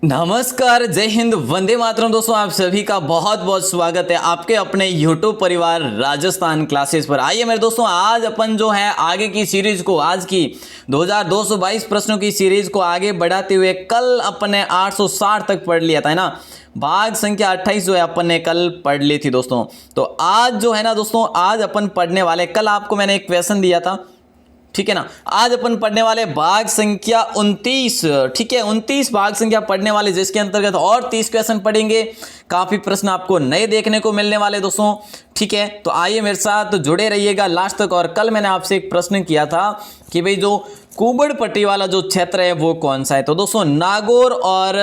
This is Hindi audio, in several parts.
नमस्कार, जय हिंद, वंदे मातरम। दोस्तों आप सभी का बहुत बहुत स्वागत है आपके अपने यूट्यूब परिवार राजस्थान क्लासेस पर। आइए मेरे दोस्तों, आज अपन जो है आगे की सीरीज को, आज की 2222 प्रश्नों की सीरीज को आगे बढ़ाते हुए कल अपने 860 तक पढ़ लिया था, है ना। भाग संख्या 28 जो है अपन ने कल पढ़ ली थी दोस्तों। तो आज जो है ना दोस्तों, आज अपन पढ़ने वाले, कल आपको मैंने एक क्वेश्चन दिया था, ठीक है ना। आज अपन पढ़ने वाले भाग संख्या 29, ठीक है, 29 भाग संख्या पढ़ने वाले, जिसके अंतर्गत और 30 क्वेश्चन पढ़ेंगे। काफी प्रश्न आपको नए देखने को मिलने वाले दोस्तों, ठीक है। तो आइए मेरे साथ जुड़े रहिएगा लास्ट तक। और कल मैंने आपसे एक प्रश्न किया था कि भाई जो कुबड़ पट्टी वाला जो क्षेत्र है वो कौन सा है। तो दोस्तों नागौर और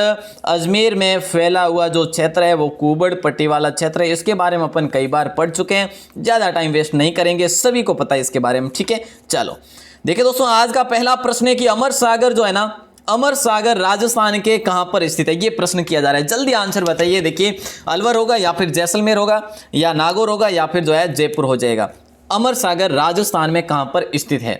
अजमेर में फैला हुआ जो क्षेत्र है वो कुबड़ पट्टी वाला क्षेत्र है। इसके बारे में अपन कई बार पढ़ चुके हैं, ज्यादा टाइम वेस्ट नहीं करेंगे, सभी को पता है इसके बारे में, ठीक है। चलो देखिए दोस्तों, आज का पहला प्रश्न है कि अमर सागर जो है ना, अमर सागर राजस्थान के कहां पर स्थित है, ये प्रश्न किया जा रहा है। जल्दी आंसर बताइए। देखिए, अलवर होगा या फिर जैसलमेर होगा या नागौर होगा या फिर जो है जयपुर हो जाएगा। अमर सागर राजस्थान में कहां पर स्थित है,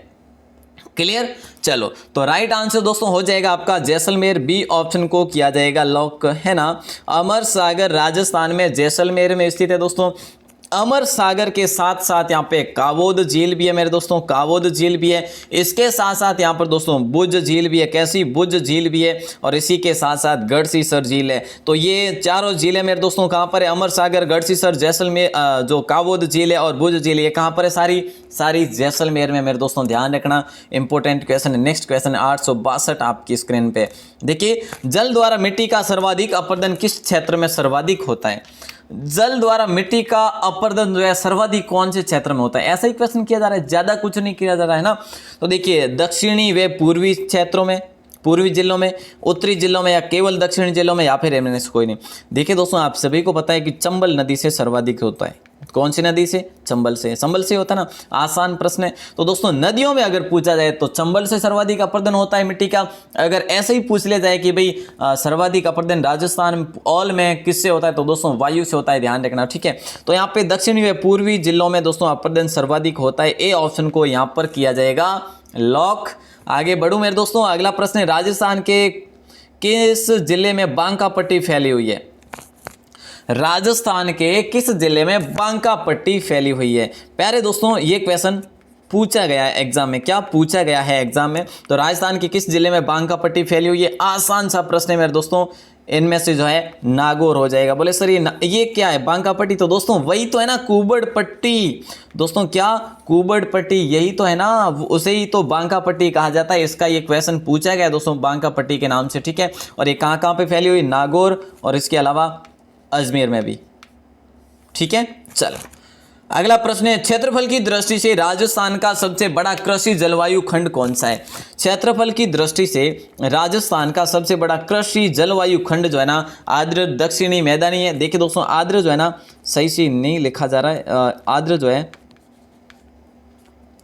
क्लियर। चलो तो राइट आंसर दोस्तों हो जाएगा आपका जैसलमेर, बी ऑप्शन को किया जाएगा लॉक, है ना। अमर सागर राजस्थान में जैसलमेर में स्थित है दोस्तों। अमर सागर के साथ साथ यहाँ पे कावोद झील भी है मेरे दोस्तों, कावोद झील भी है। इसके साथ साथ यहाँ पर दोस्तों बुज झील भी है। कैसी? बुज झील भी है। और इसी के साथ साथ गढ़सीसर झील है। तो ये चारों झीलें मेरे दोस्तों कहाँ पर है? अमर सागर, गढ़सीसर, जैसलमेर, जो कावोद झील है और बुज झील, ये कहाँ पर है? सारी जैसलमेर में मेरे दोस्तों। ध्यान रखना, इंपॉर्टेंट क्वेश्चन है। नेक्स्ट क्वेश्चन 862 आपकी स्क्रीन पे। देखिए, जल द्वारा मिट्टी का सर्वाधिक अपरदन किस क्षेत्र में सर्वाधिक होता है? जल द्वारा मिट्टी का अपरदन जो है सर्वाधिक कौन से क्षेत्र में होता है? ऐसा ही क्वेश्चन किया जा रहा है, ज्यादा कुछ नहीं किया जा रहा है ना। तो देखिए, दक्षिणी व पूर्वी क्षेत्रों में, पूर्वी जिलों में, उत्तरी जिलों में, या केवल दक्षिणी जिलों में, या फिर इनमें से कोई नहीं। देखिए दोस्तों, आप सभी को पता है कि चंबल नदी से सर्वाधिक होता है। कौन सी नदी से? चंबल से। चंबल से होता है ना, आसान प्रश्न है। तो दोस्तों नदियों में अगर पूछा जाए तो चंबल से सर्वाधिक अपरदन होता है मिट्टी का। अगर ऐसे ही पूछ लिया जाए कि भाई सर्वाधिक अपरदन राजस्थान ऑल में किससे होता है, तो दोस्तों वायु से होता है। ध्यान रखना, ठीक है। तो यहाँ पे दक्षिणी व पूर्वी जिलों में दोस्तों अपरदन सर्वाधिक होता है। ए ऑप्शन को यहाँ पर किया जाएगा लॉक। आगे बढ़ूं मेरे दोस्तों, अगला प्रश्न है, राजस्थान के किस जिले में बांका पट्टी फैली हुई है? राजस्थान के किस जिले में बांका पट्टी फैली हुई है? प्यारे दोस्तों, ये क्वेश्चन पूछा गया है एग्जाम में। क्या पूछा गया है एग्जाम में? तो राजस्थान के किस जिले में बांका पट्टी फैली हुई है? आसान सा प्रश्न है मेरे दोस्तों। इनमें से जो है नागौर हो जाएगा। बोले सर ये क्या है बांका पट्टी? तो दोस्तों वही तो है ना, कुबड़ पट्टी। दोस्तों क्या? कुबड़ पट्टी, यही तो है ना, उसे ही तो बांका पट्टी कहा जाता है। इसका ये क्वेश्चन पूछा गया है दोस्तों बांका पट्टी के नाम से, ठीक है। और ये कहाँ कहाँ पे फैली हुई? नागौर और इसके अलावा अजमेर में भी, ठीक है। चलो अगला प्रश्न है, क्षेत्रफल की दृष्टि से राजस्थान का सबसे बड़ा कृषि जलवायु खंड कौन सा है? क्षेत्रफल की दृष्टि से राजस्थान का सबसे बड़ा कृषि जलवायु खंड जो है ना, आर्द्र, दक्षिणी, मैदानी है। देखिए दोस्तों, आर्द्र जो है ना सही से नहीं लिखा जा रहा है, आर्द्र जो है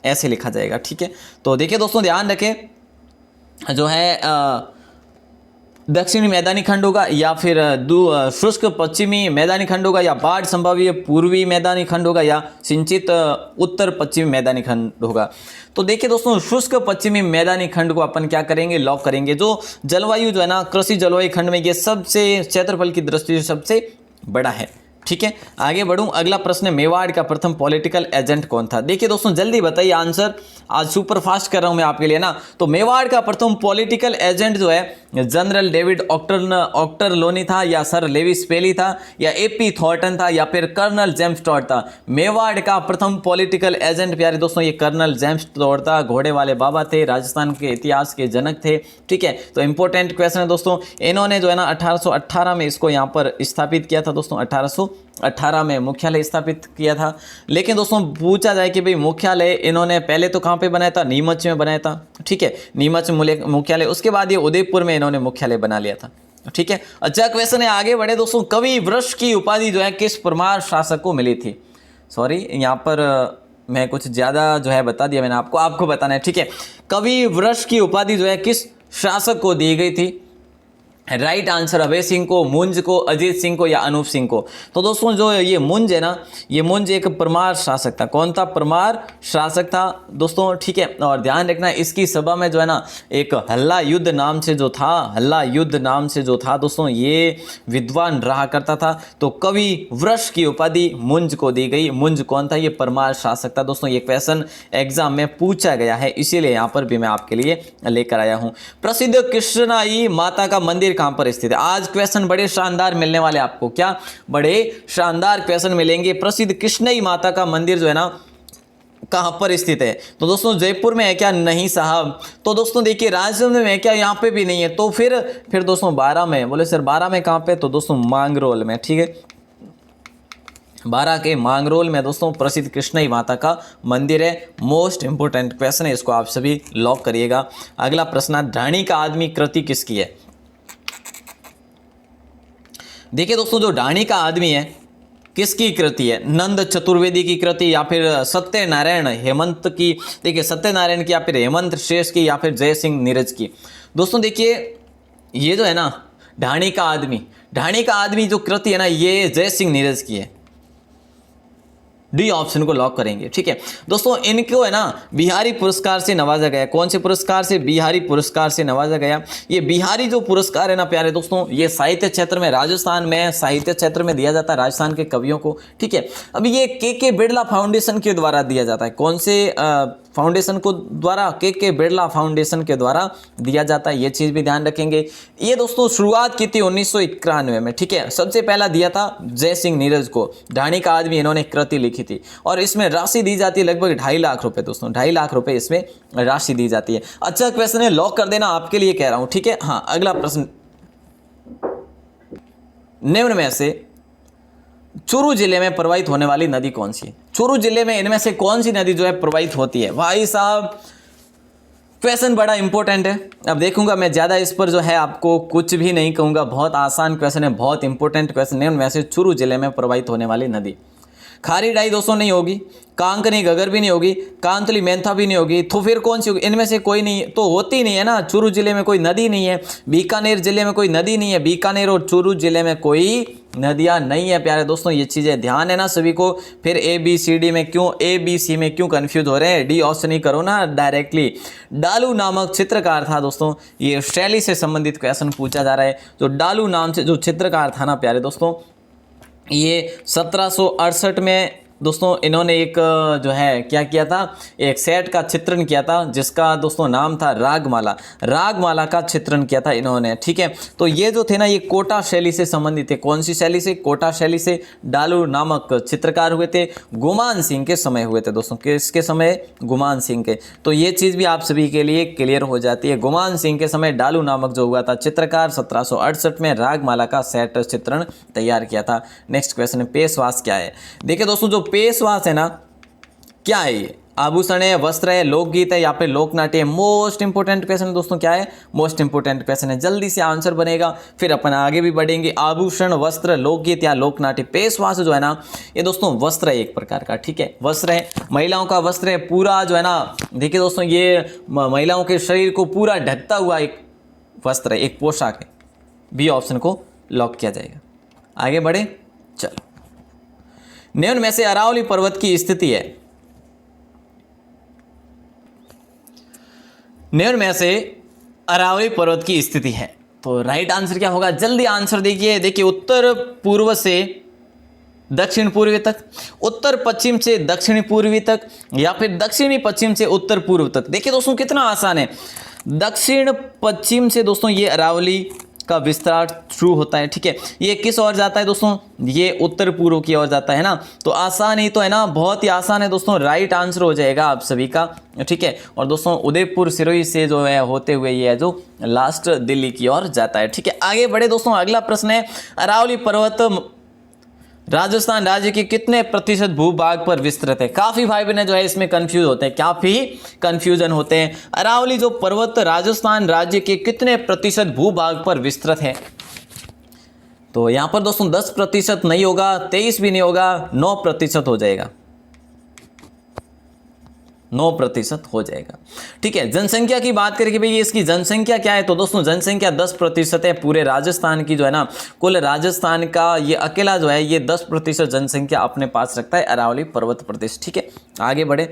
ऐसे लिखा जाएगा, ठीक है। तो देखिए दोस्तों, ध्यान रखें, जो है दक्षिणी मैदानी खंड होगा, या फिर शुष्क पश्चिमी मैदानी खंड होगा, या बाढ़ संभाव्य पूर्वी मैदानी खंड होगा, या सिंचित उत्तर पश्चिमी मैदानी खंड होगा। तो देखिए दोस्तों, शुष्क पश्चिमी मैदानी खंड को अपन क्या करेंगे? लॉक करेंगे। जो जलवायु जो है ना कृषि जलवायु खंड में, ये सबसे क्षेत्रफल की दृष्टि से सबसे बड़ा है, ठीक है। आगे बढ़ूं, अगला प्रश्न है, मेवाड़ का प्रथम पॉलिटिकल एजेंट कौन था? देखिए दोस्तों, जल्दी बताइए आंसर। आज सुपर फास्ट कर रहा हूं मैं आपके लिए ना। तो मेवाड़ का प्रथम पॉलिटिकल एजेंट जो है जनरल डेविड ऑक्टरलोनी था, या सर लेविस पेली था, या एपी थॉर्टन था, या फिर कर्नल जेम्स टॉड था? मेवाड़ का प्रथम पॉलिटिकल एजेंट प्यारे दोस्तों ये कर्नल जेम्स टॉड था। घोड़े वाले बाबा थे, राजस्थान के इतिहास के जनक थे, ठीक है। तो इंपॉर्टेंट क्वेश्चन है दोस्तों। इन्होंने जो है ना 1818 में इसको यहाँ पर स्थापित किया था दोस्तों। 1818 में मुख्यालय स्थापित किया था। लेकिन दोस्तों पूछा जाए कि भाई मुख्यालय इन्होंने पहले तो कहाँ पे बनाया था? नीमच में बनाया था, ठीक है। नीमच मुख्यालय, उसके बाद ये उदयपुर में इन्होंने मुख्यालय बना लिया था, ठीक है। अच्छा क्वेश्चन है, आगे बढ़े दोस्तों। कवि वृक्ष की उपाधि जो है किस परमार शासक को मिली थी? सॉरी, यहाँ पर मैं कुछ ज्यादा जो है बता दिया मैंने आपको बताना है, ठीक है। कवि वृक्ष की उपाधि जो है किस शासक को दी गई थी? राइट आंसर अभय सिंह को, मुंज को, अजीत सिंह को या अनूप सिंह को। तो दोस्तों जो ये मुंज है ना, ये मुंज एक परमार शासक था। कौन था? परमार शासक था दोस्तों, ठीक है। और ध्यान रखना इसकी सभा में जो है ना एक हल्ला युद्ध नाम से जो था, हल्ला युद्ध नाम से जो था दोस्तों, ये विद्वान रहा करता था। तो कवि वृष की उपाधि मुंज को दी गई। मुंज कौन था? ये परमार शासक था दोस्तों। ये क्वेश्चन एग्जाम में पूछा गया है, इसीलिए यहाँ पर भी मैं आपके लिए लेकर आया हूँ। प्रसिद्ध कृष्णाई माता का मंदिर कहां पर स्थित है? आज क्वेश्चन बड़े शानदार मिलने वाले आपको। क्या? बड़े शानदार क्वेश्चन मिलेंगे। प्रसिद्ध कृष्णाई माता का मंदिर जो है ना कहां पर स्थित है? तो दोस्तों जयपुर में है क्या? नहीं साहब। तो दोस्तों देखिए राजस्थान में है क्या? यहाँ पे भी नहीं है। तो फिर दोस्तों 12 में। बोले सर 12 में कहां पे? तो दोस्तों मांगरोल में, ठीक है। 12 के मांगरोल में दोस्तों प्रसिद्ध कृष्णाई माता का मंदिर है। मोस्ट इंपोर्टेंट क्वेश्चन है, इसको आप सभी लॉक करिएगा। अगला प्रश्न, ढाणी का आदमी कृति किसकी है? देखिए दोस्तों जो ढाणी का आदमी है किसकी कृति है? नंद चतुर्वेदी की कृति, या फिर सत्यनारायण हेमंत की, देखिए सत्यनारायण की, या फिर हेमंत शेष की, या फिर जय सिंह नीरज की। दोस्तों देखिए ये जो है ना ढाणी का आदमी जो कृति है ना, ये जय सिंह नीरज की है। डी ऑप्शन को लॉक करेंगे, ठीक है दोस्तों। इनको है ना बिहारी पुरस्कार से नवाजा गया। कौन से पुरस्कार से? बिहारी पुरस्कार से नवाजा गया। ये बिहारी जो पुरस्कार है ना प्यारे दोस्तों, ये साहित्य क्षेत्र में, राजस्थान में साहित्य क्षेत्र में दिया जाता है राजस्थान के कवियों को, ठीक है। अब ये के बिरला फाउंडेशन के द्वारा दिया जाता है। कौन से फाउंडेशन को द्वारा? के बिरला फाउंडेशन के द्वारा दिया जाता है। ये चीज भी ध्यान रखेंगे। ये दोस्तों शुरुआत की थी 1991 में, ठीक है। सबसे पहला दिया था जय सिंह नीरज को। ढाणी का आदमी इन्होंने कृति लिखी थी, और इसमें राशि दी जाती है लगभग 2.5 लाख रुपए दोस्तों। 2.5 लाख रुपए इसमें राशि दी जाती है। अच्छा क्वेश्चन है, लॉक कर देना, आपके लिए कह रहा हूं, ठीक है। हाँ अगला प्रश्न, निम्न में से चूरू जिले में प्रवाहित होने वाली नदी कौन सी है? चूरू जिले में इनमें से कौन सी नदी जो है प्रवाहित होती है? भाई साहब क्वेश्चन बड़ा इंपॉर्टेंट है। अब देखूंगा मैं ज्यादा इस पर जो है आपको कुछ भी नहीं कहूंगा। बहुत आसान क्वेश्चन है, बहुत इंपॉर्टेंट क्वेश्चन। निम्न में से चूरू जिले में प्रवाहित होने वाली नदी, खारी डाई दोस्तों नहीं होगी, कांकनी घगर भी नहीं होगी, कांतली मेंथा भी नहीं होगी, तो फिर कौन सी होगी? इनमें से कोई नहीं, तो होती नहीं है ना। चूरू जिले में कोई नदी नहीं है, बीकानेर जिले में कोई नदी नहीं है, बीकानेर और चूरू जिले में कोई नदियां नहीं है प्यारे दोस्तों। ये चीजें ध्यान है ना सभी को। फिर ABCD में क्यों, ABC में क्यों कंफ्यूज हो रहे हैं? डी ऑप्शन ही करो ना डायरेक्टली। डालू नामक चित्रकार था दोस्तों, ये शैली से संबंधित क्वेश्चन पूछा जा रहा है। जो डालू नाम से जो चित्रकार था ना प्यारे दोस्तों, ये 1768 में दोस्तों इन्होंने एक जो है क्या किया था, एक सेट का चित्रण किया था जिसका दोस्तों नाम था रागमाला। रागमाला का चित्रण किया था इन्होंने, ठीक है। तो ये जो थे ना ये कोटा शैली से संबंधित थे। कौन सी शैली से? कोटा शैली से। डालू नामक चित्रकार हुए थे, गुमान सिंह के समय हुए थे दोस्तों। किसके समय? गुमान सिंह के। तो ये चीज़ भी आप सभी के लिए क्लियर हो जाती है। गुमान सिंह के समय डालू नामक जो हुआ था चित्रकार, 1768 में रागमाला का सेट चित्रण तैयार किया था। नेक्स्ट क्वेश्चन है, पेशवास क्या है? देखिए दोस्तों जो पेशवास है ना क्या है? ये आभूषण है, वस्त्र है, लोकगीत है, या फिर लोकनाट्य है? मोस्ट इंपोर्टेंट क्वेश्चन है दोस्तों। क्या है? मोस्ट इंपोर्टेंट क्वेश्चन है, जल्दी से आंसर बनेगा, फिर अपन आगे भी बढ़ेंगे। आभूषण, वस्त्र, लोकगीत या लोकनाट्य? पेशवास जो है ना ये दोस्तों वस्त्र है एक प्रकार का, ठीक है। वस्त्र है, महिलाओं का वस्त्र है पूरा जो है ना। देखिए दोस्तों ये महिलाओं के शरीर को पूरा ढकता हुआ एक वस्त्र है, एक पोशाक है। बी ऑप्शन को लॉक किया जाएगा। आगे बढ़े, चलो। निम्न में से अरावली पर्वत की स्थिति है, निम्न में से अरावली पर्वत की स्थिति है, तो राइट आंसर क्या होगा? जल्दी आंसर देखिए। देखिए उत्तर पूर्व से दक्षिण पूर्वी तक, उत्तर पश्चिम से दक्षिण पूर्वी तक, या फिर दक्षिणी पश्चिम से उत्तर पूर्व तक। देखिए दोस्तों कितना आसान है। दक्षिण पश्चिम से दोस्तों ये अरावली का विस्तार शुरू होता है, ठीक है। ये किस ओर जाता है दोस्तों? ये उत्तर पूर्व की ओर जाता है ना। तो आसान ही तो है ना, बहुत ही आसान है दोस्तों। राइट आंसर हो जाएगा आप सभी का, ठीक है। और दोस्तों उदयपुर सिरोही से जो है होते हुए ये जो लास्ट दिल्ली की ओर जाता है, ठीक है। आगे बढ़े दोस्तों, अगला प्रश्न है, अरावली पर्वत राजस्थान राज्य के कितने प्रतिशत भूभाग पर विस्तृत है? काफी भाई बहन जो है इसमें कंफ्यूज होते हैं, काफी कंफ्यूजन होते हैं। अरावली जो पर्वत राजस्थान राज्य के कितने प्रतिशत भूभाग पर विस्तृत है? तो यहां पर दोस्तों 10% नहीं होगा, 23 भी नहीं होगा, 9% हो जाएगा। 9% हो जाएगा। ठीक है, जनसंख्या की बात करें कि भाई इसकी जनसंख्या क्या है, तो दोस्तों जनसंख्या 10% है पूरे राजस्थान की जो है ना, कुल राजस्थान का ये अकेला जो है ये 10% जनसंख्या अपने पास रखता है अरावली पर्वत प्रदेश। ठीक है, आगे बढ़े।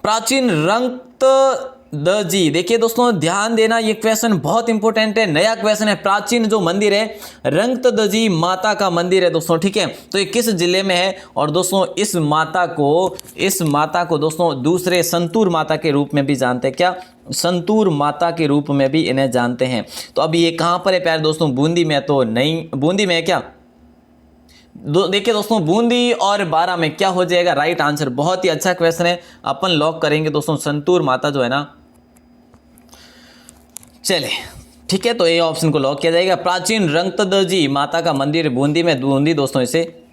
प्राचीन रंगतदजी, देखिए दोस्तों ध्यान देना, ये क्वेश्चन बहुत इंपॉर्टेंट है, नया क्वेश्चन है। प्राचीन जो मंदिर है रंगतदजी माता का मंदिर है दोस्तों। ठीक है, तो ये किस जिले में है, और दोस्तों इस माता को दोस्तों दूसरे संतूर माता के रूप में भी जानते हैं। क्या? संतूर माता के रूप में भी इन्हें जानते हैं। तो अब ये कहां पर है प्यारे दोस्तों? बूंदी में तो नहीं, बूंदी में है क्या? देखिए दोस्तों बूंदी और बारा में क्या हो जाएगा राइट आंसर। बहुत ही अच्छा क्वेश्चन है, अपन लॉक करेंगे दोस्तों संतूर माता जो है ना। चले ठीक है, तो ये ऑप्शन को लॉक किया जाएगा। प्राचीन रंगतदजी माता का मंदिर बूंदी में, बूंदी दोस्तों इसे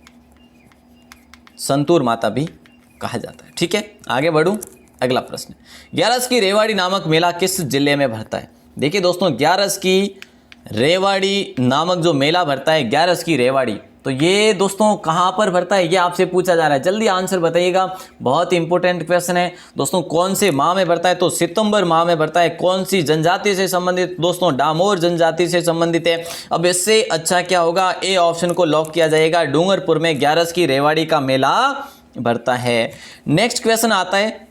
संतूर माता भी कहा जाता है। ठीक है, आगे बढ़ूं। अगला प्रश्न, ग्यारस की रेवाड़ी नामक मेला किस जिले में भरता है? देखिए दोस्तों ग्यारस की रेवाड़ी नामक जो मेला भरता है, ग्यारस की रेवाड़ी, तो ये दोस्तों कहाँ पर भरता है, ये आपसे पूछा जा रहा है। जल्दी आंसर बताइएगा, बहुत इंपॉर्टेंट क्वेश्चन है दोस्तों। कौन से माह में भरता है? तो सितंबर माह में भरता है। कौन सी जनजाति से संबंधित? दोस्तों डामोर जनजाति से संबंधित है। अब इससे अच्छा क्या होगा, ए ऑप्शन को लॉक किया जाएगा। डूंगरपुर में ग्यारस की रेवाड़ी का मेला भरता है। नेक्स्ट क्वेश्चन आता है,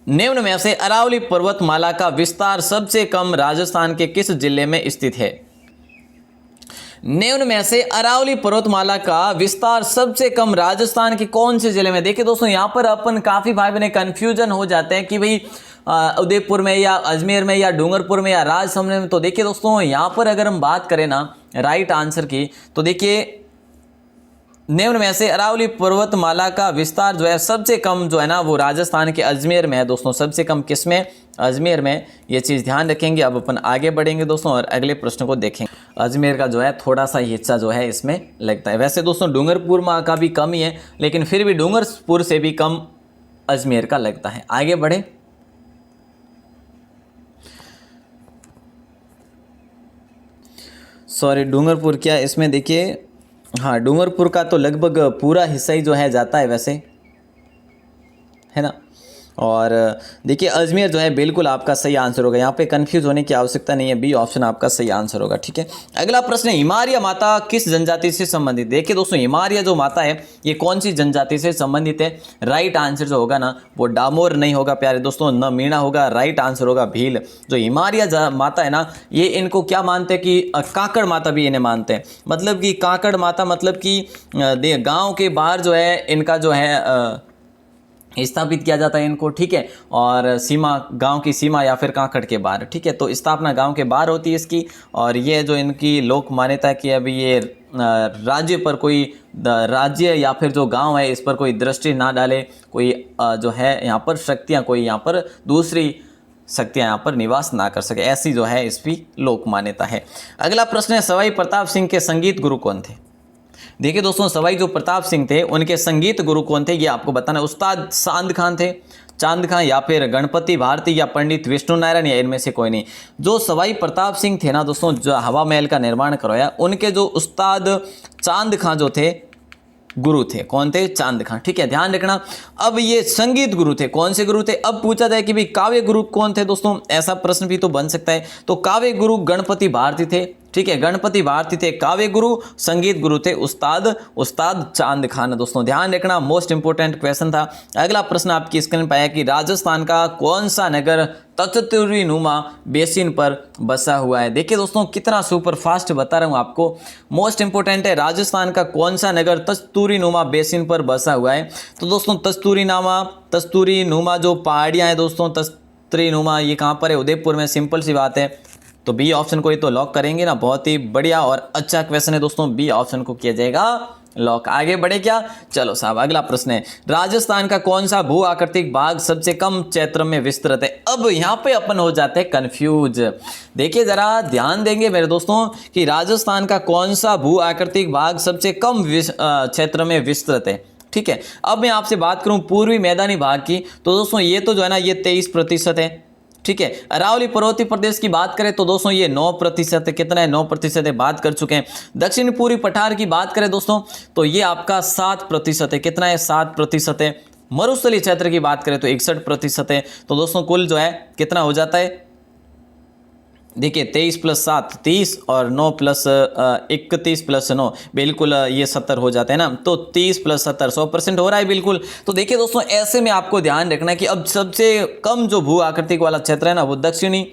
निम्न में से अरावली पर्वतमाला का विस्तार सबसे कम राजस्थान के किस जिले में स्थित है? निम्न में से अरावली पर्वतमाला का विस्तार सबसे कम राजस्थान के कौन से जिले में? देखिए दोस्तों यहाँ पर अपन काफी भाई बहने कंफ्यूजन हो जाते हैं कि भाई उदयपुर में या अजमेर में या डूंगरपुर में या राजसमंद में। तो देखिए दोस्तों यहाँ पर अगर हम बात करें ना राइट आंसर की, तो देखिए निम्न में से अरावली पर्वतमाला का विस्तार जो है सबसे कम जो है ना वो राजस्थान के अजमेर में है दोस्तों। सबसे कम किस में? अजमेर में। ये चीज़ ध्यान रखेंगे। अब अपन आगे बढ़ेंगे दोस्तों और अगले प्रश्न को देखेंगे। अजमेर का जो है थोड़ा सा हिस्सा जो है इसमें लगता है। वैसे दोस्तों डूंगरपुर का भी कम ही है, लेकिन फिर भी डूंगरपुर से भी कम अजमेर का लगता है। आगे बढ़े। सॉरी डूंगरपुर क्या इसमें देखिए, हाँ डूंगरपुर का तो लगभग पूरा हिस्सा ही जो है जाता है वैसे, है ना। और देखिए अजमेर जो है बिल्कुल आपका सही आंसर होगा। यहाँ पे कंफ्यूज होने की आवश्यकता नहीं है, बी ऑप्शन आपका सही आंसर होगा। ठीक है, अगला प्रश्न है, हिमारिया माता किस जनजाति से संबंधित? देखिए दोस्तों हिमारिया जो माता है ये कौन सी जनजाति से संबंधित है? राइट आंसर जो होगा ना वो डामोर नहीं होगा प्यारे दोस्तों, न मीणा होगा। राइट आंसर होगा भील। जो हिमारिया माता है ना ये इनको क्या मानते हैं कि काकड़ माता भी इन्हें मानते हैं। मतलब कि काकड़ माता मतलब कि गाँव के बाहर जो है इनका जो है स्थापित किया जाता है इनको। ठीक है, और सीमा गांव की सीमा या फिर कांकड़ के बाहर। ठीक है, तो स्थापना गांव के बाहर होती है इसकी। और ये जो इनकी लोक मान्यता है कि अभी ये राज्य पर कोई राज्य या फिर जो गांव है इस पर कोई दृष्टि ना डाले, कोई जो है यहाँ पर शक्तियाँ, कोई यहाँ पर दूसरी शक्तियाँ यहाँ पर निवास ना कर सके, ऐसी जो है इसकी लोक मान्यता है। अगला प्रश्न है, सवाई प्रताप सिंह के संगीत गुरु कौन थे? देखिए दोस्तों सवाई जो प्रताप सिंह थे उनके संगीत गुरु कौन थे ये आपको बताना। उस्ताद चांद खान थे, चांद खान या फिर गणपति भारती या पंडित विष्णु नारायण, या इनमें से कोई नहीं। जो सवाई प्रताप सिंह थे ना दोस्तों जो हवा महल का निर्माण करवाया, उनके जो उस्ताद चांद खान जो थे गुरु थे। कौन थे? चांद खान। ठीक है, ध्यान रखना। अब ये संगीत गुरु थे, कौन से गुरु थे? अब पूछा जाए कि भाई काव्य गुरु कौन थे दोस्तों, ऐसा प्रश्न भी तो बन सकता है। तो काव्य गुरु गणपति भारती थे। ठीक है, गणपति भारती थे काव्य गुरु। संगीत गुरु थे उस्ताद चांद खान। दोस्तों ध्यान रखना, मोस्ट इंपोर्टेंट क्वेश्चन था। अगला प्रश्न आपकी स्क्रीन पर आया कि राजस्थान का कौन सा नगर तत्तुरी नुमा बेसिन पर बसा हुआ है? देखिए दोस्तों कितना सुपर फास्ट बता रहा हूँ आपको, मोस्ट इंपोर्टेंट है। राजस्थान का कौन सा नगर तस्तूरी नुमा बेसिन पर बसा हुआ है? तो दोस्तों तस्तूरी नुमा जो पहाड़ियाँ हैं दोस्तों, तस्तूरी नुमा ये कहाँ पर है? उदयपुर में। सिंपल सी बात है, तो बी ऑप्शन को ही तो लॉक करेंगे ना। बहुत ही बढ़िया और अच्छा क्वेश्चन है दोस्तों, बी ऑप्शन को किया जाएगा लॉक। आगे बढ़े क्या? चलो साहब अगला प्रश्न है, राजस्थान का कौन सा भू आकृतिक भाग सबसे कम क्षेत्र में विस्तृत है? अब यहाँ पे अपन हो जाते हैं कंफ्यूज। देखिए जरा ध्यान देंगे मेरे दोस्तों कि राजस्थान का कौन सा भू आकृतिक भाग सबसे कम क्षेत्र में विस्तृत है। ठीक है, अब मैं आपसे बात करूं पूर्वी मैदानी भाग की, तो दोस्तों ये तो जो है ना ये 23% है। ठीक है, अरावली पर्वतीय प्रदेश की बात करें तो दोस्तों ये 9% है। कितना है? 9% है, बात कर चुके हैं। दक्षिण पूर्वी पठार की बात करें दोस्तों तो ये आपका 7% है। कितना है? 7% है। मरुस्थलीय क्षेत्र की बात करें तो 61% है। तो दोस्तों कुल जो है कितना हो जाता है, देखिए 23 + 7 30 और 9 + 31 + 9 बिल्कुल ये 70 हो जाते हैं ना। तो 30 + 70 100% हो रहा है बिल्कुल। तो देखिए दोस्तों ऐसे में आपको ध्यान रखना है कि अब सबसे कम जो भू आकृतिक वाला क्षेत्र है ना वो दक्षिणी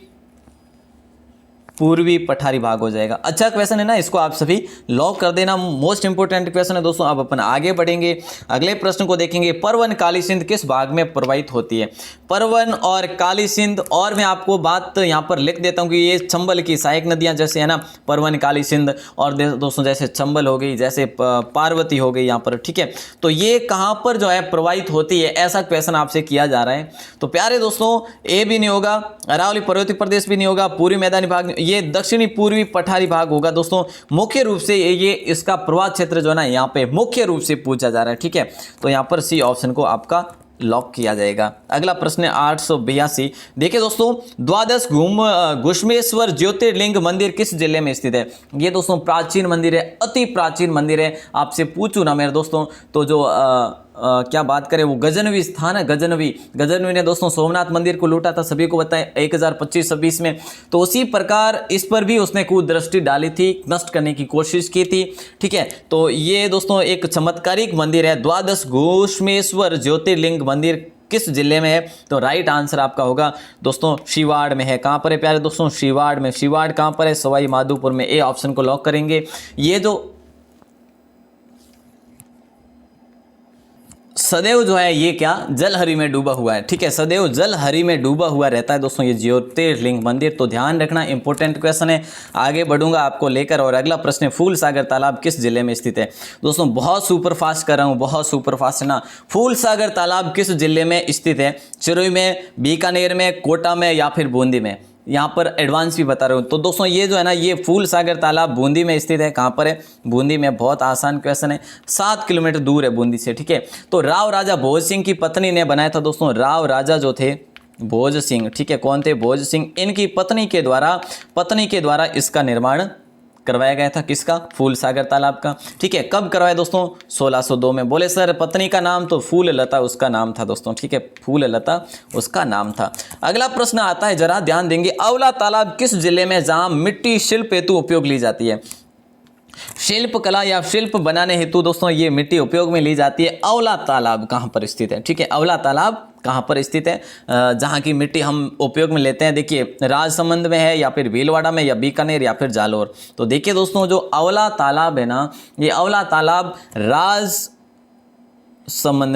पूर्वी पठारी भाग हो जाएगा। अच्छा क्वेश्चन है ना, इसको आप सभी लॉक कर देना, मोस्ट इंपोर्टेंट क्वेश्चन है दोस्तों। अब अपन आगे बढ़ेंगे, अगले प्रश्न को देखेंगे। परवन काली सिंध किस भाग में प्रवाहित होती है? परवन और काली सिंध, और मैं आपको बात यहाँ पर लिख देता हूँ कि ये चंबल की सहायक नदियाँ जैसे है ना, परवन काली सिंध, और दोस्तों जैसे चंबल हो गई, जैसे पार्वती हो गई यहाँ पर, ठीक है। तो ये कहाँ पर जो है प्रवाहित होती है, ऐसा क्वेश्चन आपसे किया जा रहा है। तो प्यारे दोस्तों ए भी नहीं होगा, अरावली पर्वतीय प्रदेश भी नहीं होगा, पूर्वी मैदानी भाग, ये दक्षिणी पूर्वी पठारी भाग होगा दोस्तों। मुख्य रूप से ये इसका प्रवाह क्षेत्र जो है ना यहाँ पे मुख्य रूप से पूछा जा रहा है, ठीक है। तो यहाँ पर सी ऑप्शन को आपका लॉक किया जाएगा। अगला प्रश्न है 882। देखिए दोस्तों, द्वादश घुश्मेश्वर ज्योतिर्लिंग मंदिर किस जिले में स्थित है? ये दोस्तों प्राचीन मंदिर है, अति प्राचीन मंदिर है। आपसे पूछूं ना मेरे दोस्तों, तो जो क्या बात करें, वो गजनवी स्थान है, गजनवी ने दोस्तों सोमनाथ मंदिर को लूटा था, सभी को बताएं 1025-26 में। तो उसी प्रकार इस पर भी उसने कुदृष्टि डाली थी, नष्ट करने की कोशिश की थी, ठीक है। तो ये दोस्तों एक चमत्कारिक मंदिर है, द्वादश घुश्मेश्वर ज्योतिर्लिंग मंदिर किस जिले में है? तो राइट आंसर आपका होगा दोस्तों शिवाड़ में है। कहां पर है प्यारे दोस्तों? शिवाड़ में। शिवाड़ कहां पर है? सवाई माधोपुर में। ए ऑप्शन को लॉक करेंगे। ये जो सदैव जो है ये क्या जलहरी में डूबा हुआ है, ठीक है, सदैव जलहरी में डूबा हुआ रहता है दोस्तों ये ज्योतिर्लिंग मंदिर। तो ध्यान रखना, इंपॉर्टेंट क्वेश्चन है। आगे बढ़ूंगा आपको लेकर, और अगला प्रश्न है फूल सागर तालाब किस जिले में स्थित है? दोस्तों बहुत सुपर फास्ट कर रहा हूँ, बहुत सुपर फास्ट है ना। फूल सागर तालाब किस जिले में स्थित है? सिरोही में, बीकानेर में, कोटा में, या फिर बूंदी में? यहाँ पर एडवांस भी बता रहा हूँ। तो दोस्तों ये जो है ना, ये फूल सागर तालाब बूंदी में स्थित है। कहाँ पर है? बूंदी में। बहुत आसान क्वेश्चन है, 7 किलोमीटर दूर है बूंदी से, ठीक है। तो राव राजा भोज सिंह की पत्नी ने बनाया था दोस्तों, राव राजा जो थे भोज सिंह, ठीक है, कौन थे? भोज सिंह। इनकी पत्नी के द्वारा इसका निर्माण करवाया गया था। किसका? फूल सागर तालाब का, ठीक है। कब करवाया दोस्तों? 1602 में। बोले सर पत्नी का नाम? तो फूल लता उसका नाम था दोस्तों, ठीक है, फूल लता उसका नाम था। अगला प्रश्न आता है, जरा ध्यान देंगे। अवला तालाब किस जिले में जहां मिट्टी शिल्प हेतु उपयोग ली जाती है? शिल्प कला या शिल्प बनाने हेतु दोस्तों ये मिट्टी उपयोग में ली जाती है। अवला तालाब कहां पर स्थित है? ठीक है, अवला तालाब कहां पर स्थित है जहां की मिट्टी हम उपयोग में लेते हैं? देखिए राजसमंद में है, या फिर भीलवाड़ा में, या बीकानेर, या फिर जालोर। तो देखिए दोस्तों जो अवला तालाब है ना, ये अवला तालाब राजसमंद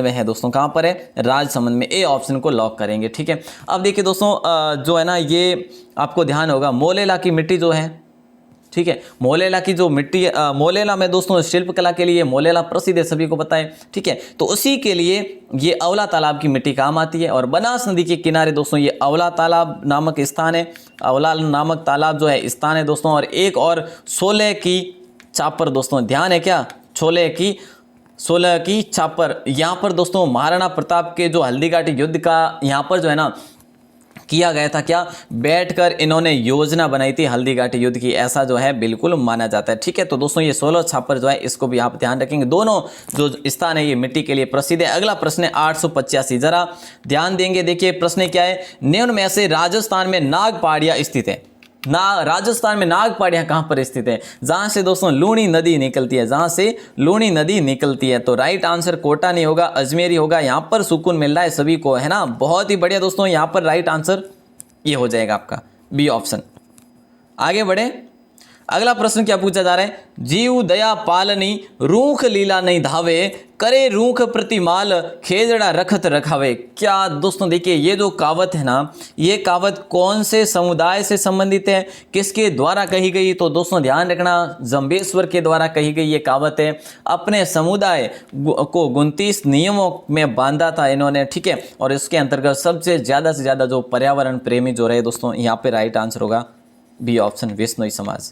में है दोस्तों। कहां पर है? राजसमंद में। ए ऑप्शन को लॉक करेंगे, ठीक है। अब देखिए दोस्तों जो है ना, ये आपको ध्यान होगा, मोलेला की मिट्टी जो है, ठीक है, मोलेला की जो मिट्टी, मोलेला में दोस्तों शिल्पकला के लिए मोलेला प्रसिद्ध है, सभी को पता है, ठीक है। तो उसी के लिए ये अवला तालाब की मिट्टी काम आती है। और बनास नदी के किनारे दोस्तों ये अवला तालाब नामक स्थान है, अवला नामक तालाब जो है स्थान है दोस्तों। और एक और 16 की चापर दोस्तों, ध्यान है क्या? 16 की चापर, यहाँ पर दोस्तों महाराणा प्रताप के जो हल्दीघाटी युद्ध का यहाँ पर जो है ना किया गया था, क्या बैठकर इन्होंने योजना बनाई थी हल्दीघाटी युद्ध की, ऐसा जो है बिल्कुल माना जाता है, ठीक है। तो दोस्तों ये 16 छापर जो है इसको भी आप ध्यान रखेंगे, दोनों जो स्थान है ये मिट्टी के लिए प्रसिद्ध है। अगला प्रश्न है 885, जरा ध्यान देंगे। देखिए प्रश्न क्या है, निम्न में से राजस्थान में नाग पहाड़ियां स्थित है। राजस्थान में नाग पहाड़ियां कहां पर स्थित है? जहां से दोस्तों लूणी नदी निकलती है, जहां से लूणी नदी निकलती है। तो राइट आंसर कोटा नहीं होगा, अजमेर ही होगा। यहां पर सुकून मिल रहा है सभी को, है ना, बहुत ही बढ़िया दोस्तों। यहां पर राइट आंसर ये हो जाएगा आपका बी ऑप्शन। आगे बढ़े, अगला प्रश्न क्या पूछा जा रहा है, जीव दया पालनी रूख लीला नहीं धावे, करे रूख प्रतिमाल खेजड़ा रखत रखावे। क्या दोस्तों देखिए ये जो कहावत है ना, ये कहावत कौन से समुदाय से संबंधित है, किसके द्वारा कही गई? तो दोस्तों ध्यान रखना, जम्बेश्वर के द्वारा कही गई ये कहावत है। अपने समुदाय को 29 नियमों में बांधा था इन्होंने, ठीक है। और इसके अंतर्गत सबसे ज़्यादा से ज़्यादा जो पर्यावरण प्रेमी जो रहे दोस्तों, यहाँ पे राइट आंसर होगा बी ऑप्शन, विश्नोई समाज,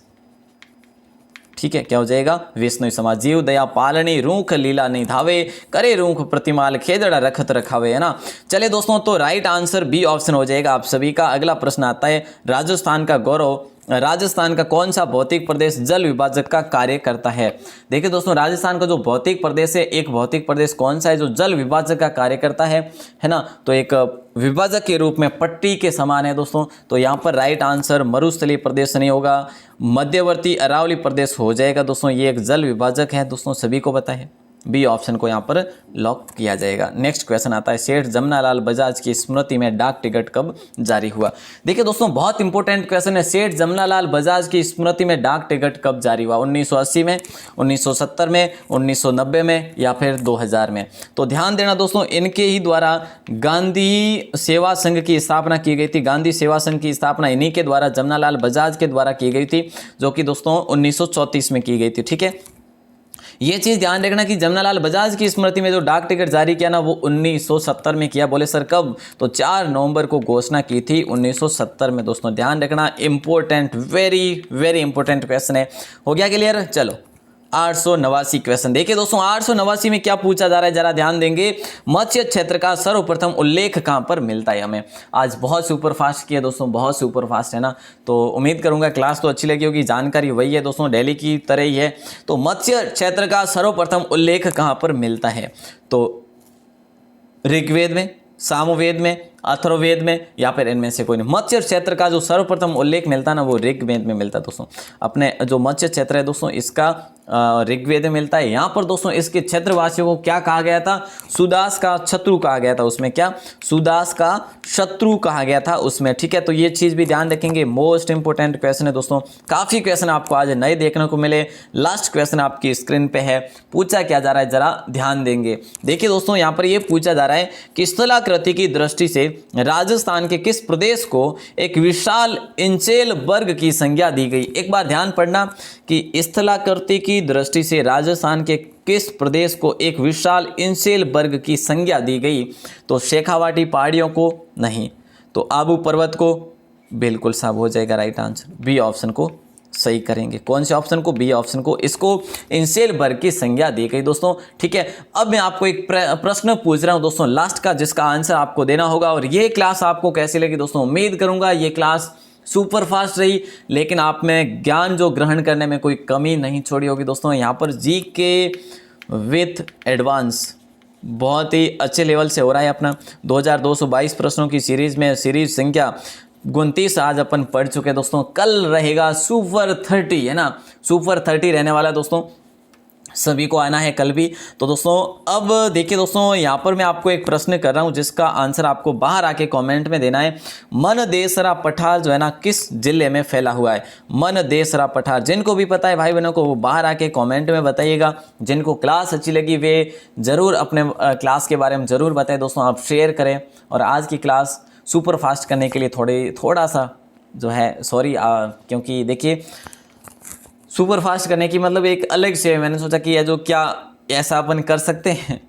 ठीक है। क्या हो जाएगा? विश्नोई समाज। जीव दया पालनी रूख लीला नहीं धावे, करे रूख प्रतिमाल खेदड़ा रखत रखावे, है ना। चले दोस्तों, तो राइट आंसर बी ऑप्शन हो जाएगा आप सभी का। अगला प्रश्न आता है, राजस्थान का गौरव राजस्थान का कौन सा भौतिक प्रदेश जल विभाजक का कार्य करता है। देखिए दोस्तों, राजस्थान का जो भौतिक प्रदेश है, एक भौतिक प्रदेश कौन सा है जो जल विभाजक का कार्य करता है ना, तो एक विभाजक के रूप में पट्टी के समान है दोस्तों। तो यहाँ पर राइट आंसर मरुस्थलीय प्रदेश नहीं होगा, मध्यवर्ती अरावली प्रदेश हो जाएगा दोस्तों। ये एक जल विभाजक है दोस्तों, सभी को पता है। बी ऑप्शन को यहाँ पर लॉक किया जाएगा। नेक्स्ट क्वेश्चन आता है, सेठ जमनालाल बजाज की स्मृति में डाक टिकट कब जारी हुआ। देखिए दोस्तों, बहुत इंपॉर्टेंट क्वेश्चन है, सेठ जमनालाल बजाज की स्मृति में डाक टिकट कब जारी हुआ। 1980 में, 1970 में, 1990 में या फिर 2000 में। तो ध्यान देना दोस्तों, इनके ही द्वारा गांधी सेवा संघ की स्थापना की गई थी। गांधी सेवा संघ की स्थापना इन्हीं के द्वारा, जमनालाल बजाज के द्वारा की गई थी, जो कि दोस्तों 1934 में की गई थी। ठीक है, ये चीज ध्यान रखना कि जमनालाल बजाज की स्मृति में जो डाक टिकट जारी किया ना, वो 1970 में किया। बोले सर कब, तो 4 नवंबर को घोषणा की थी 1970 में दोस्तों। ध्यान रखना, important, very very important question है। हो गया क्लियर। चलो 889 क्वेश्चन। देखिए दोस्तों, 889 में क्या पूछा जा रहा है, जरा ध्यान देंगे। मत्स्य क्षेत्र का सर्वप्रथम उल्लेख कहां पर मिलता है। हमें आज बहुत सुपर फास्ट किया दोस्तों, बहुत सुपर फास्ट है ना। तो उम्मीद करूंगा क्लास तो अच्छी लगी होगी, जानकारी वही है दोस्तों, डेली की तरह ही है। तो मत्स्य क्षेत्र का सर्वप्रथम उल्लेख कहां पर मिलता है, तो ऋग्वेद में, सामवेद में, अथर्ववेद में या फिर इनमें से कोई नहीं। मत्स्य क्षेत्र का जो सर्वप्रथम उल्लेख मिलता है ना, वो ऋग्वेद में मिलता है दोस्तों। अपने जो मत्स्य क्षेत्र है दोस्तों, इसका ऋग्वेद में मिलता है। यहाँ पर दोस्तों इसके क्षेत्रवासियों को क्या कहा गया था, सुदास का शत्रु कहा गया था उसमें। क्या, सुदास का शत्रु कहा गया था उसमें। ठीक है, तो ये चीज़ भी ध्यान रखेंगे, मोस्ट इंपोर्टेंट क्वेश्चन है दोस्तों। काफ़ी क्वेश्चन आपको आज नए देखने को मिले। लास्ट क्वेश्चन आपकी स्क्रीन पे है, पूछा क्या जा रहा है, जरा ध्यान देंगे। देखिए दोस्तों, यहाँ पर ये पूछा जा रहा है कि स्थलाकृति की दृष्टि से राजस्थान के किस प्रदेश को एक विशाल इंचेल वर्ग की संज्ञा दी गई। एक बार ध्यान पढ़ना कि स्थलाकृति की दृष्टि से राजस्थान के किस प्रदेश को एक विशाल इंचेल वर्ग की संज्ञा दी गई। तो शेखावाटी पहाड़ियों को नहीं, तो आबू पर्वत को, बिल्कुल साहब हो जाएगा राइट आंसर। बी ऑप्शन को सही करेंगे। कौन से ऑप्शन को, बी ऑप्शन को। इसको इंचेल वर्ग की संज्ञा दी गई दोस्तों। ठीक है, अब मैं आपको एक प्रश्न पूछ रहा हूं दोस्तों लास्ट का, जिसका आंसर आपको देना होगा। और ये क्लास आपको कैसी लगी दोस्तों, उम्मीद करूंगा ये क्लास सुपर फास्ट रही, लेकिन आप में ज्ञान जो ग्रहण करने में कोई कमी नहीं छोड़ी होगी दोस्तों। यहाँ पर जी के विथ एडवांस बहुत ही अच्छे लेवल से हो रहा है अपना। 2222 प्रश्नों की सीरीज में सीरीज संख्या 29 आज अपन पढ़ चुके हैं दोस्तों। कल रहेगा सुपर 30, है ना, सुपर 30 रहने वाला है दोस्तों, सभी को आना है कल भी। तो दोस्तों अब देखिए दोस्तों, यहाँ पर मैं आपको एक प्रश्न कर रहा हूँ जिसका आंसर आपको बाहर आके कमेंट में देना है। मनदेसरा पठार जो है ना, किस जिले में फैला हुआ है। मनदेसरा पठार, जिनको भी पता है भाई बहनों को, वो बाहर आके कमेंट में बताइएगा। जिनको क्लास अच्छी लगी वे ज़रूर अपने क्लास के बारे में ज़रूर बताएं दोस्तों, आप शेयर करें। और आज की क्लास सुपर फास्ट करने के लिए थोड़ा सा जो है सॉरी, क्योंकि देखिए सुपर फास्ट करने की मतलब एक अलग से मैंने सोचा कि ये जो क्या ऐसा अपन कर सकते हैं,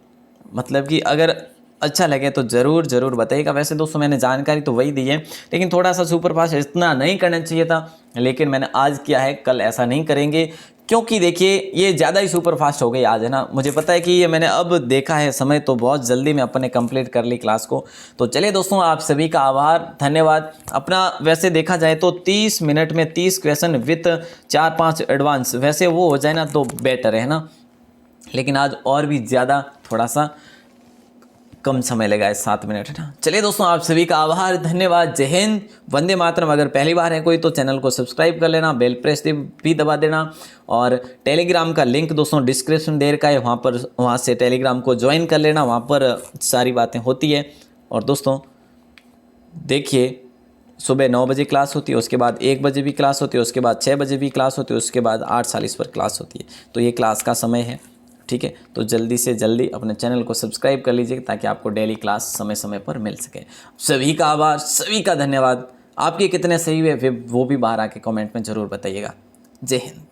मतलब कि अगर अच्छा लगे तो ज़रूर बताइएगा। वैसे दोस्तों मैंने जानकारी तो वही दी है, लेकिन थोड़ा सा सुपर फास्ट इतना नहीं करना चाहिए था, लेकिन मैंने आज किया है, कल ऐसा नहीं करेंगे। क्योंकि देखिए ये ज़्यादा ही सुपर फास्ट हो गई आज, है ना। मुझे पता है कि ये मैंने अब देखा है समय, तो बहुत जल्दी में अपन ने कंप्लीट कर ली क्लास को। तो चलिए दोस्तों, आप सभी का आभार, धन्यवाद। अपना वैसे देखा जाए तो 30 मिनट में 30 क्वेश्चन विथ 4-5 एडवांस, वैसे वो हो जाए ना तो बेटर है ना, लेकिन आज और भी ज़्यादा थोड़ा सा कम समय लगा है, 7 मिनट, है ना। चलिए दोस्तों, आप सभी का आभार, धन्यवाद, जय हिंद, वंदे मातरम। अगर पहली बार है कोई तो चैनल को सब्सक्राइब कर लेना, बेल प्रेस भी दबा देना। और टेलीग्राम का लिंक दोस्तों डिस्क्रिप्शन दे रखा है, वहाँ से टेलीग्राम को ज्वाइन कर लेना, वहाँ पर सारी बातें होती है। और दोस्तों देखिए, सुबह 9 बजे क्लास होती है, उसके बाद 1 बजे भी क्लास होती है, उसके बाद 6 बजे भी क्लास होती है, उसके बाद 8:40 पर क्लास होती है। तो ये क्लास का समय है, ठीक है। तो जल्दी से जल्दी अपने चैनल को सब्सक्राइब कर लीजिए ताकि आपको डेली क्लास समय समय पर मिल सके। सभी का आभार, सभी का धन्यवाद। आपके कितने सही हुए वो भी बाहर आके कमेंट में ज़रूर बताइएगा। जय हिंद।